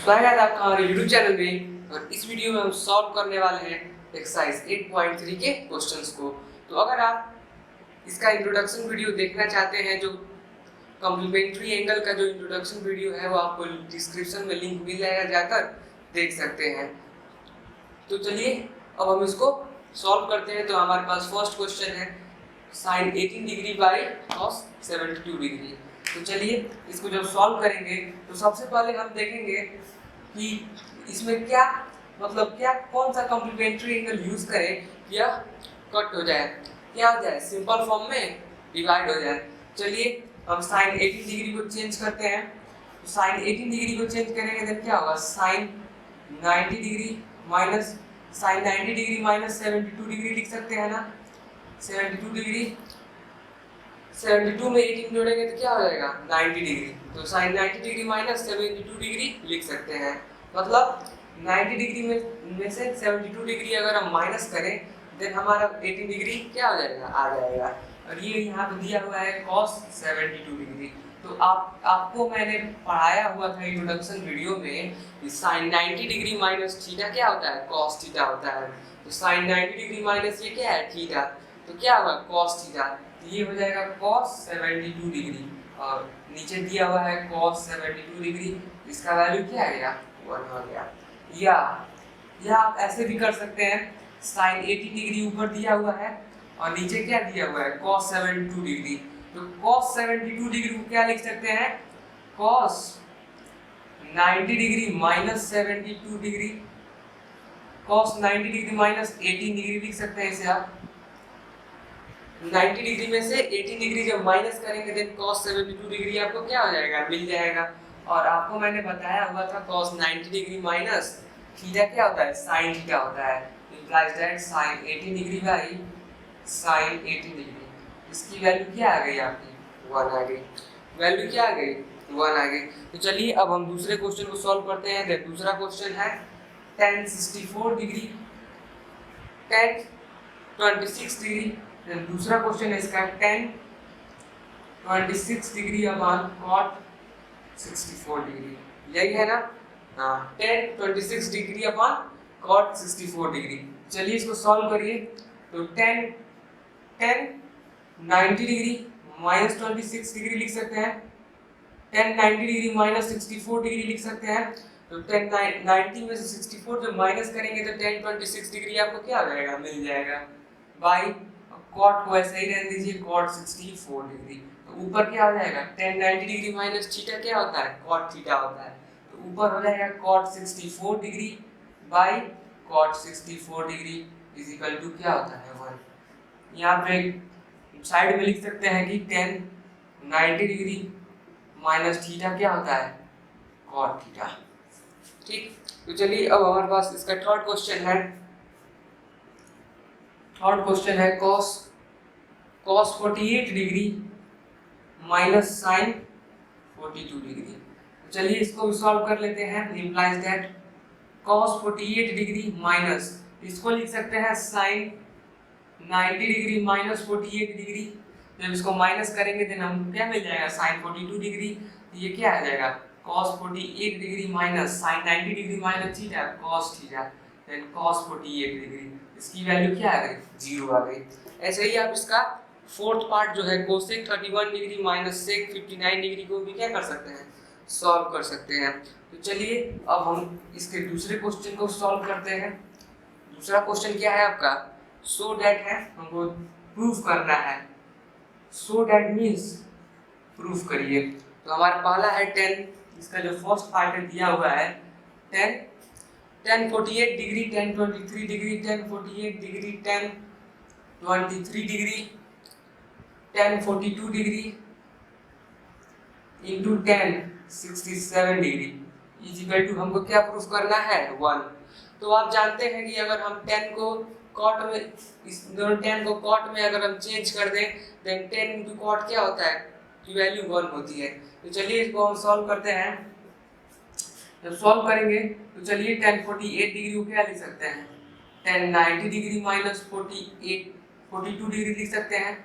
स्वागत है आपका हमारे YouTube चैनल में। और इस वीडियो में हम सॉल्व करने वाले हैं एक्सरसाइज 8.3 के क्वेश्चंस को। तो अगर आप इसका इंट्रोडक्शन वीडियो देखना चाहते हैं, जो कॉम्प्लीमेंट्री एंगल का जो इंट्रोडक्शन वीडियो है, वो आपको डिस्क्रिप्शन में लिंक मिल जाएगा, जाकर देख सकते हैं। तो चलिए अब हम इसको सॉल्व करते हैं। तो हमारे पास फर्स्ट क्वेश्चन है sin 18 degree by cos 72 degree. तो चलिए इसको जब सॉल्व करेंगे तो सबसे पहले हम देखेंगे कि इसमें क्या क्या कौन सा कॉम्प्लीमेंट्री एंगल यूज करें कि यह कट हो जाए, क्या हो जाए, सिंपल फॉर्म में डिवाइड हो जाए। चलिए हम sin 18 डिग्री को चेंज करते हैं। तो sin 18 डिग्री को चेंज करेंगे तो क्या होगा, sin 90 degree minus sin 90 degree minus 72 degree लिख सकते हैं ना। 72 डिग्री, 72 में 18 जोड़ेंगे तो क्या हो जाएगा 90 डिग्री। तो sin 90 डिग्री माइनस 72 डिग्री लिख सकते हैं। मतलब 90 डिग्री में से 72 डिग्री अगर हम माइनस करें देन हमारा 18 डिग्री क्या हो जाएगा, आ जाएगा। और ये यहाँ पे दिया हुआ है cos 72 डिग्री। तो आपको मैंने पढ़ाया हुआ था इंट्रोडक्शन वीडियो में कि sin 90 डिग्री माइनस थीटा क्या होता है, cos थीटा होता है। तो sin 90 डिग्री माइनस ये क्या है, थीटा। तो क्या होगा cos थीटा, तो ये हो जाएगा cos 72 डिग्री। और नीचे दिया हुआ है cos 72 डिग्री, इसका वैल्यू क्या आ गया, 1 हो गया। या आप ऐसे भी कर सकते हैं, sin 80 डिग्री ऊपर दिया हुआ है और नीचे क्या दिया हुआ है, cos 72 डिग्री। तो cos 72 डिग्री को क्या लिख सकते हैं, cos 90 degree minus 72 degree, cos 90 degree minus 18 degree लिख सकते हैं इसे आप। 90 डिग्री में से 18 डिग्री जब माइनस करेंगे देन cos 72 डिग्री आपको क्या हो जाएगा, मिल जाएगा। और आपको मैंने बताया हुआ था cos 90 डिग्री माइनस थीटा क्या होता है, sin थीटा होता है। implies that sin 18 degree by sin 18 degree, इसकी वैल्यू क्या आ गई आपकी, 1 आ गई। वैल्यू क्या आ गई, 1 आ गई। तो चलिए अब हम दूसरे क्वेश्चन को सॉल्व करते हैं। देख दूसरा क्वेश्चन है tan 64 डिग्री, tan 26 डिग्री। दूसरा क्वेश्चन है इसका tan 26 degree upon cot 64 degree, यही है ना। हाँ, tan 26 degree upon cot 64 degree. चलिए इसको सॉल्व करिए। तो tan 90 डिग्री माइनस 26 डिग्री लिख सकते हैं, tan 90 डिग्री माइनस 64 डिग्री लिख सकते हैं। तो tan 90 में से 64 जब माइनस करेंगे तो tan 26 डिग्री आपको क्या हो जाएगा, मिल जाएगा। बाई cot को ऐसे ही रहने दीजिए, cot 64 डिग्री। तो ऊपर क्या हो जाएगा, tan 90 डिग्री माइनस थीटा क्या होता है, cot थीटा होता है। तो ऊपर हो जाएगा cot 64 degree by cot 64 degree is equal to क्या होता है, 1। यहाँ पे साइड में लिख सकते हैं कि tan 90 डिग्री माइनस थीटा क्या होता है, cot थीटा। ठीक, तो चलिए अब हमारे पास इसका थर्ड क्वेश्चन है। थर्ड क्वेश्चन है cos 48 degree minus sin 42 degree. तो चलिए इसको सॉल्व कर लेते हैं। implies that cos 48 degree minus, इसको लिख सकते हैं sin 90 डिग्री माइनस 48 डिग्री। जब इसको माइनस करेंगे देन हमको क्या मिल जाएगा, sin 42 डिग्री। तो ये क्या आ जाएगा, cos 48 degree minus sin 90 degree minus theta, cos theta, then cos 48 degree, इसकी वैल्यू क्या आ गई, 0 आ गई। ऐसे ही आप इसका फोर्थ पार्ट जो है cosec 31 degree minus sec 59 degree को भी क्या कर सकते हैं, सॉल्व कर सकते हैं। तो चलिए अब हम इसके दूसरे क्वेश्चन को सॉल्व करते हैं। दूसरा क्वेश्चन क्या है आपका, सो दैट है, हमको प्रूफ करना है। सो दैट मीन्स प्रूफ करिए। तो हमारा पहला है 10, इसका जो फर्स्ट पार्ट है दिया हुआ है 10 tan 48 degree, tan 23 degree, tan 48 degree, tan 23 degree, tan 42 degree into tan 67 degree is equal to, हमको क्या प्रूफ करना है, 1। तो आप जानते हैं कि अगर हम tan को cot में, इस दोनों tan को cot में अगर हम चेंज कर दें देन tan इंटू cot क्या होता है, की वैल्यू 1 होती है। तो चलिए इसको हम सॉल्व करते हैं। जब सॉल्व करेंगे तो चलिए tan 48 डिग्री को क्या लिख सकते हैं, tan 90 डिग्री माइनस 42 डिग्री लिख सकते हैं।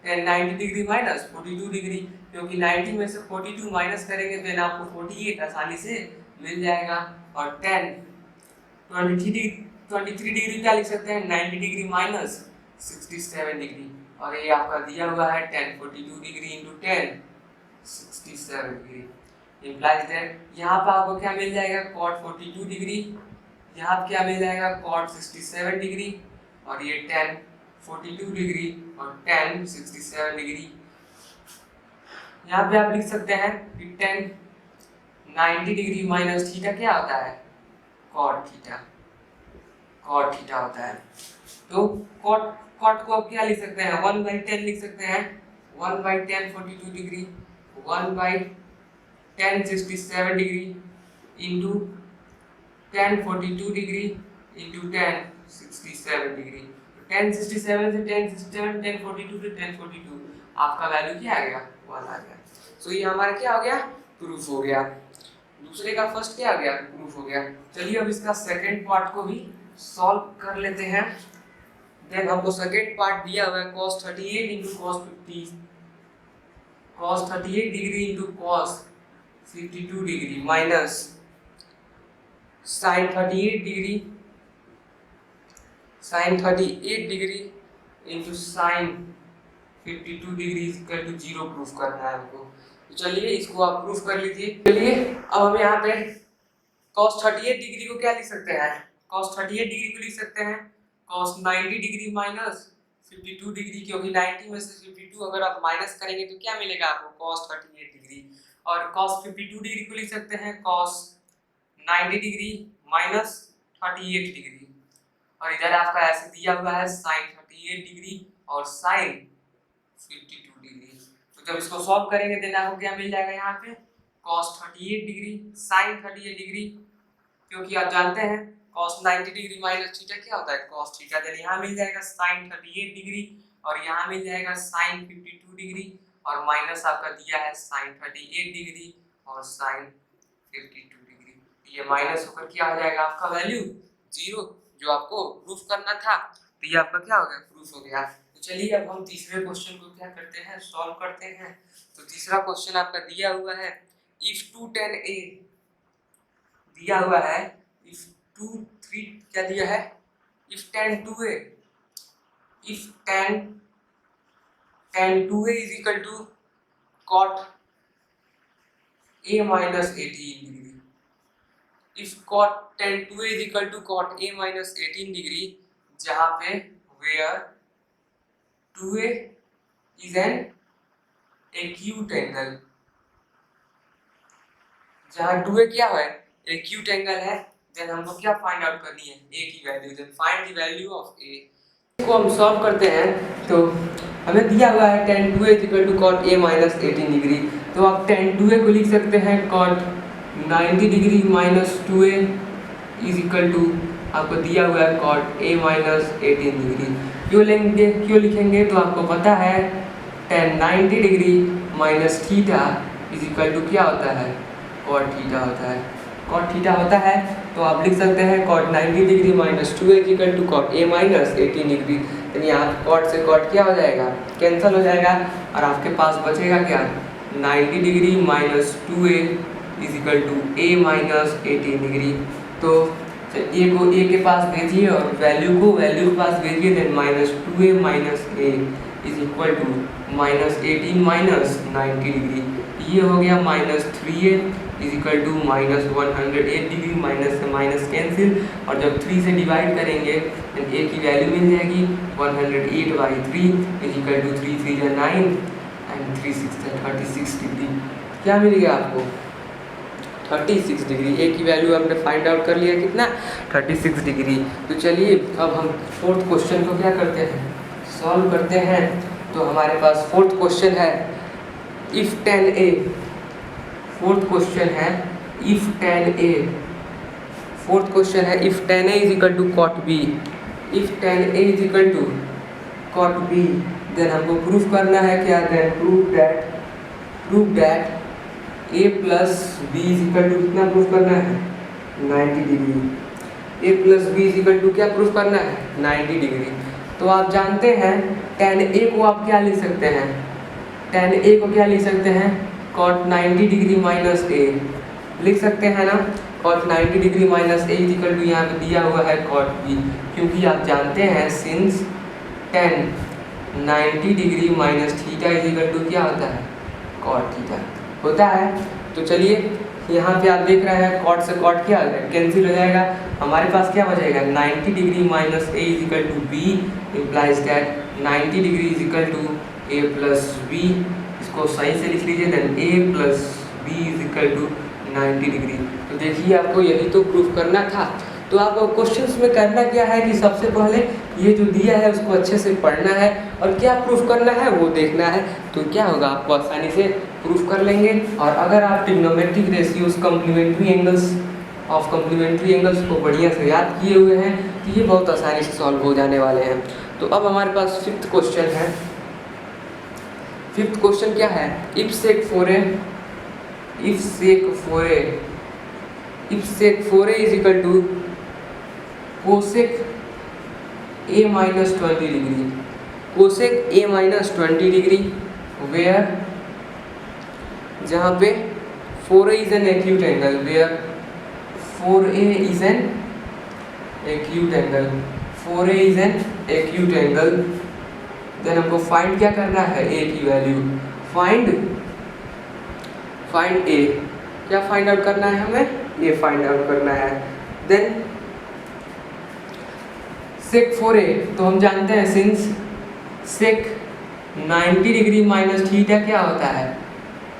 tan 90 डिग्री माइनस 42 डिग्री, क्योंकि 90 में से 42 माइनस करेंगे देन आपको 48 आसानी से मिल जाएगा। और tan 23 डिग्री क्या लिख सकते हैं, 90 डिग्री माइनस 67 डिग्री। और ये आपका दिया हुआ है tan 42 degree into tan 67 degree implies that यहाँ पे आपको क्या मिल जाएगा, cot 42 डिग्री, यहाँ पे क्या मिल जाएगा cot 67 डिग्री, और ये tan 42 डिग्री और tan 67 डिग्री। यहाँ पे आप लिख सकते हैं कि tan 90 डिग्री माइनस थीटा क्या होता है, cot थीटा होता है। तो cot को आप क्या लिख सकते हैं, 1/10 लिख सकते हैं, 1/10 42 degree 1/10 67 degree into tan 42 degree into tan 67 degree. 10 67 से 10 67 10 42 से 10 42 आपका वैल्यू क्या आ गया, 1 आ गया। सो ये हमारा क्या हो गया, प्रूफ हो गया। दूसरे का फर्स्ट क्या आ गया, प्रूफ हो गया। चलिए अब इसका सेकंड पार्ट को भी सॉल्व कर लेते हैं। देन हमको सेकंड पार्ट दिया हुआ है cos 38 into cos 38 degree into cos 52 degree minus sin 38 degree into sin 52 degree equal to 0 proof करना है हमको। तो चलिए इसको आप प्रूफ कर लीजिए। चलिए अब हम यहाँ पे cos 38 डिग्री को क्या लिख सकते हैं, cos 38 डिग्री को लिख सकते हैं cos 90 डिग्री माइनस 52 डिग्री, क्योंकि 90 में से 52 अगर आप माइनस करेंगे तो क्या मिलेगा आपको, cos 38 डिग्री। और cos 52 डिग्री को लिख सकते हैं cos 90 डिग्री माइनस 38 डिग्री, और इधर आपका ऐसे दिया हुआ है sin 38 डिग्री और sin 52 डिग्री। तो जब इसको सॉल्व करेंगे देन आपको क्या मिल जाएगा, यहाँ पे cos 38 डिग्री sin 38 डिग्री, क्योंकि आप जानते हैं cos 90 डिग्री माइनस थीटा क्या होता है, cos थीटा। देन यहाँ मिल जाएगा sin 38 डिग्री और यहाँ मिल जाएगा sin 52 डिग्री, और माइनस आपका दिया है sin 38 डिग्री और sin 52 डिग्री। ये माइनस होकर क्या हो जाएगा, आपका वैल्यू 0, जो आपको प्रूफ करना था। तो ये आपका क्या हो गया, प्रूफ हो गया। तो चलिए अब हम तीसरे क्वेश्चन को क्या करते हैं, सॉल्व करते हैं। तो तीसरा क्वेश्चन आपका दिया हुआ है if 2 tan a दिया हुआ है, if 2 3 क्या दिया है, if tan 2a is equal to cot a minus 18 degree, if cot tan 2a is equal to cot a minus 18 degree, जहाँ पे where 2a is an acute angle, जहाँ 2a क्या है, एक्यूट एंगल है। Then हमको क्या find out करनी है, a की value. Then find the value of a। इसको हम सॉल्व करते हैं। तो हमें दिया हुआ है tan 2a = cot a minus 18 degree. तो आप tan 2a को लिख सकते हैं cot 90 degree minus 2a is equal to आपको दिया हुआ है cot a minus 18 डिग्री। क्यों लिखेंगे, तो आपको पता है tan 90 degree minus theta is equal to क्या होता है, cot थीटा होता है। cot थीटा होता है तो आप लिख सकते हैं cot 90 degree minus 2a = cot a minus 18 degree. यानी यहाँ cot से cot क्या हो जाएगा, कैंसिल हो जाएगा, और आपके पास बचेगा क्या, 90 degree minus 2a = a minus 18 degree. तो a को a के पास भेजिए और वैल्यू को वैल्यू के पास भेजिए। Then minus 2a minus a is equal to minus 18 minus 90 degree. ये हो गया minus 3a is equal to minus 108 degree. Minus से माइनस कैंसिल, और जब 3 से डिवाइड करेंगे तो a की वैल्यू मिल जाएगी 108/3 इज इक्वल टू 3 3 या 9 एंड 3 6 36 डिग्री। क्या मिल गया आपको, 36 डिग्री। a की वैल्यू आपने फाइंड आउट कर लिया कितना, 36 डिग्री। तो चलिए अब हम फोर्थ क्वेश्चन को क्या करते हैं, सॉल्व करते हैं। तो हमारे पास फोर्थ क्वेश्चन है if tan a, fourth question है if tan a, fourth question है if tan a is equal to cot b, if tan a is equal to cot b, then हमको प्रूफ करना है क्या, then prove that a plus b is equal to कितना proof करना है, 90 degree. a plus b is equal to क्या proof करना है, 90 डिग्री। तो आप जानते हैं tan a को आप क्या लिख सकते हैं, tan a को क्या लिख सकते हैं, cot 90 डिग्री माइनस a लिख सकते हैं ना, cot 90 degree minus A equal to यहाँ पे दिया हुआ है cot बी, क्योंकि आप जानते हैं since tan 90 degree minus theta is equal to क्या होता है, cot थीटा होता है। तो चलिए यहाँ पे आप देख रहे हैं cot से cot क्या हो जाएगा, कैंसिल हो जाएगा, हमारे पास क्या बचेगा 90 degree minus A is equal to B implies that 90 degree is equal to A plus B. इसको सही से लिख लीजिए, then A plus B is equal to 90 degree. तो देखिए आपको यही तो प्रूफ करना था। तो आपको क्वेश्चंस में करना क्या है कि सबसे पहले ये जो दिया है उसको अच्छे से पढ़ना है और क्या प्रूफ करना है वो देखना है, तो क्या होगा आपको आसानी से प्रूफ कर लेंगे। और अगर आप ट्रिग्नोमेट्रिक रेशियोज कम्प्लीमेंट्री एंगल्स को बढ़िया से याद किए हुए हैं तो ये बहुत आसानी से सॉल्व हो जाने वाले हैं। तो अब हमारे पास फिफ्थ क्वेश्चन है। फिफ्थ क्वेश्चन क्या है, if sec 4a is equal to cosec a minus 20 degree, cosec a minus 20 degree where, जहाँ पे 4a is an acute angle, where 4a is an acute angle, 4a is an acute angle. Then हमको find क्या करना है, a की value, find a, क्या find out करना है हमें, a फाइंड आउट करना है। देन सेक 4a, तो हम जानते हैं सिंस सेक 90 डिग्री माइनस थीटा क्या होता है,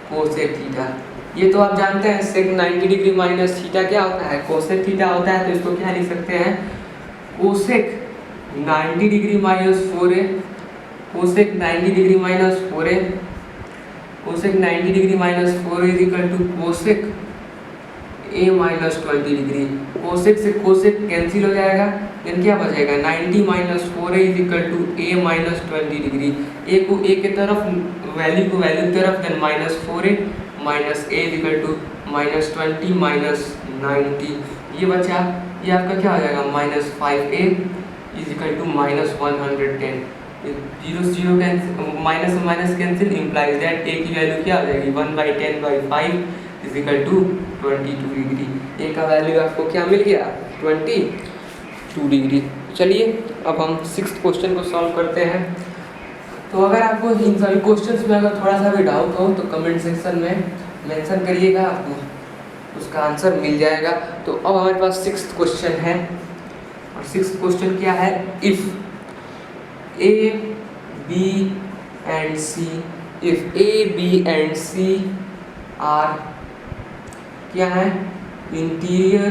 कोसेक थीटा। ये तो आप जानते हैं सेक 90 डिग्री माइनस थीटा क्या होता है, कोसेक थीटा होता है। तो इसको क्या लिख सकते हैं, cosec 90 degree minus 4a, cosec 90 degree minus 4a, cosec 90 degree minus 4a is equal to cosec a minus 20 degree. Cosec से कोसेक कैंसिल हो जाएगा, देन क्या बचेगा 90 minus 4a is equal to a minus 20 degree. a को a के तरफ, value को value की तरफ, then minus 4a minus a is equal to minus 20 minus 90, ये बचा, ये आपका क्या हो जाएगा minus 5a is equal to minus 110। Zero zero minus minus cancel implies that a की वैल्यू क्या हो जाएगी 1/10/5 is equal to 22 degree. a का वैल्यू आपको क्या मिल गया 22 डिग्री। चलिए अब हम सिक्स्थ क्वेश्चन को सॉल्व करते हैं। तो अगर आपको इन सभी क्वेश्चंस में अगर थोड़ा सा भी डाउट हो तो कमेंट सेक्शन में मेंशन करिएगा, आपको उसका आंसर मिल जाएगा। तो अब हमारे पास सिक्स्थ क्वेश्चन है, और सिक्स्थ क्वेश्चन क्या है, if A, B and C, if A, B and C are क्या है, इंटीरियर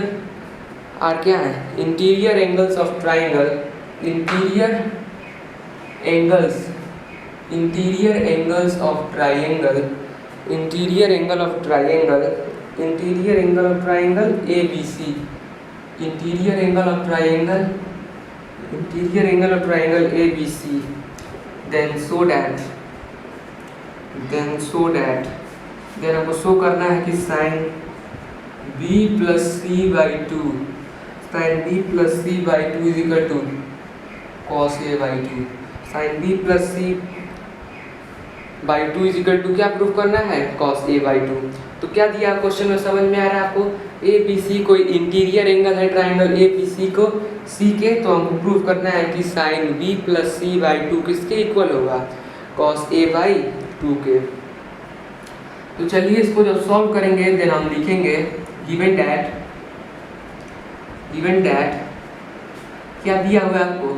आर क्या है, interior angles of triangle, interior angles of triangle, interior angle of triangle ABC, interior angle of triangle ABC, then so that हमको show करना है कि sin B plus C by 2 is equal to cos A by 2, sin B plus C by 2 is equal to क्या proof करना है, cos A by 2। तो क्या दिया क्वेश्चन में समझ में आ रहा है आपको, ABC कोई इंटीरियर एंगल है ट्राइंगल ABC को C के, तो हमको प्रूफ करना है कि sin B plus C by 2 किसके इक्वल होगा, cos A by 2 के। तो चलिए इसको जब सॉल्व करेंगे देन हम लिखेंगे given that क्या दिया हुआ है आपको,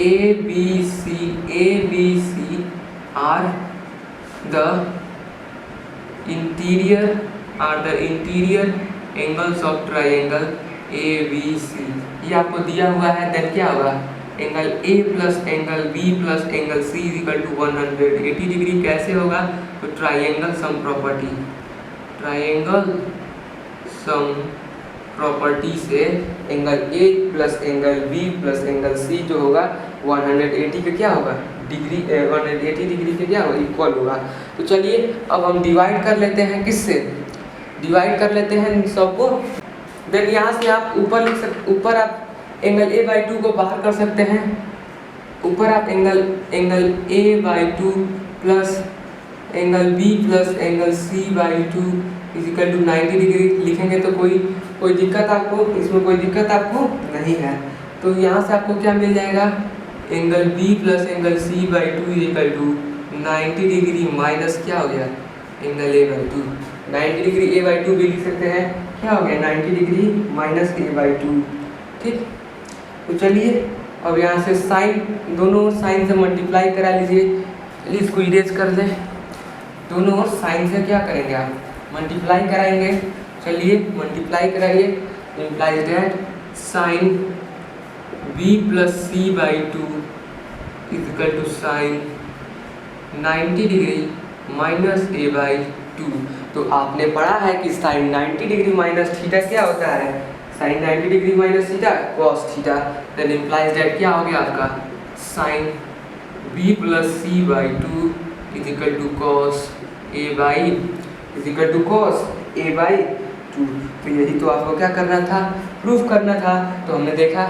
ABC are the interior angles of triangle ABC, ये आपको दिया हुआ है। देन क्या होगा, angle A plus angle B plus angle C is equal to 180 degree. कैसे होगा, तो ट्राइंगल सम प्रॉपर्टी से angle A plus angle B plus angle C जो होगा 180 का क्या होगा डिग्री, 180 डिग्री के क्या होगा इक्वल होगा। तो चलिए अब हम डिवाइड कर लेते हैं, किससे डिवाइड कर लेते हैं इन सबको। देन यहाँ से आप ऊपर लिख सकते, ऊपर आप एंगल A by 2 को बाहर कर सकते हैं, ऊपर आप angle A by 2 plus angle B plus angle C by 2 is equal to 90 degree लिखेंगे तो कोई दिक्कत आपको, इसमें कोई दिक्कत आपको नहीं है। तो यहाँ से आपको क्या मिल जाएगा, angle B plus angle C by two is equal to 90 degree minus क्या हो गया, angle A by two. 90 degree A by two भी लिख सकते हैं, क्या हो गया 90 degree minus A by two. ठीक, तो चलिए अब यहाँ से साइन, दोनों साइन से मल्टीप्लाई करा लीजिए, इसको इरेज कर दें। दोनों और साइन से क्या करेंगे आप, मल्टीप्लाई कराएंगे। चलिए मल्टीप्लाई कराइए, implies that sine B plus C by two is equal to sine 90 degree minus A by two. तो आपने पढ़ा है कि साइन 90 डिग्री माइनस थीटा क्या होता है, sine 90 degree minus theta cos theta. Then implies that क्या हो गया आपका, sine B plus C by two is equal to cos A by is equal to cos A by two. तो यही तो आपको क्या करना था, प्रूफ करना था। तो हमने देखा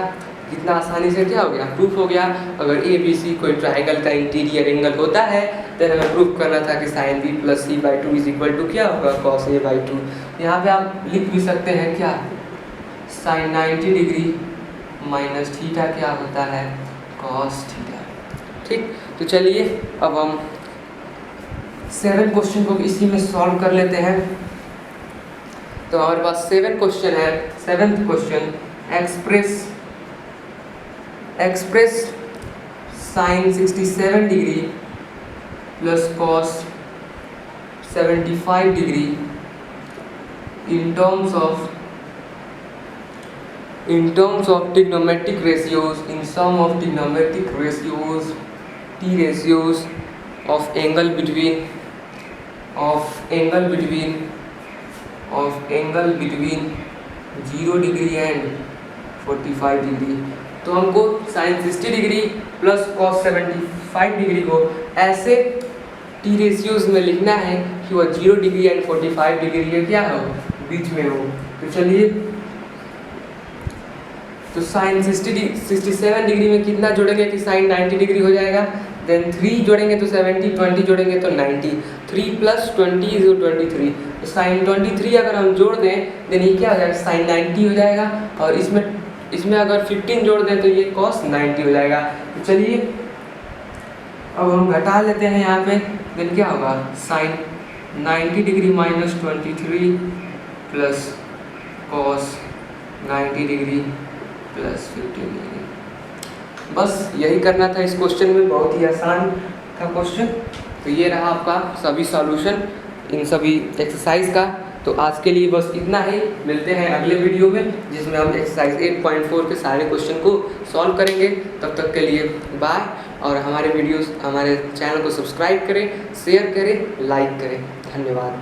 कितना आसानी से क्या हो गया, प्रूफ हो गया। अगर ए बी सी कोई ट्राइंगल का इंटीरियर एंगल होता है तो हमें प्रूफ करना था कि sine B plus C by two is equal to क्या होगा, कॉस ए बाई टू। यहाँ पे आप लिख भी सकते हैं क्या, साइन 90 डिग्री माइनस थीटा क्या होता है, कॉस थीटा। ठीक, तो चलिए अब हम 7 क्वेश्चन को इसी में सॉल्व कर लेते हैं। तो हमारे पास 7 क्वेश्चन है। 7th question, express sine 67 degree plus cos 75 degree in terms of trigonometric ratios, in sum of trigonometric ratios, t ratios of angle between 0 degree and 45 degree. तो हमको sine 60 degree plus cos 75 degree को ऐसे T ratios में लिखना है कि वह 0 degree and 45 degree के क्या हो, बीच में हो। तो चलिए, तो साइन 67 डिग्री में कितना जोड़ेंगे कि साइन 90 डिग्री हो जाएगा। देन 3 जोड़ेंगे तो 70, 20 जोड़ेंगे तो 90, 3 प्लस 20 इज 23। तो साइन 23 अगर हम जोड़ दें देन ये क्या हो जाएगा, साइन 90 हो जाएगा। और इसमें अगर 15 जोड़ दें तो ये कॉस 90 हो जाएगा। तो चलिए अब हम घटा लेते हैं यहाँ पे। देन क्या होगा, sine 90 degree minus 23 plus cos 90 degree plus 15 degree. बस यही करना था इस क्वेश्चन में, बहुत ही आसान था क्वेश्चन। तो ये रहा आपका सभी सॉल्यूशन इन सभी एक्सरसाइज का। तो आज के लिए बस इतना ही, मिलते हैं अगले वीडियो में जिसमें हम एक्सरसाइज 8.4 के सारे क्वेश्चन को सॉल्व करेंगे। तब तक के लिए बाय। और हमारे चैनल को सब्सक्राइब करें, शेयर करें, लाइक करें। धन्यवाद।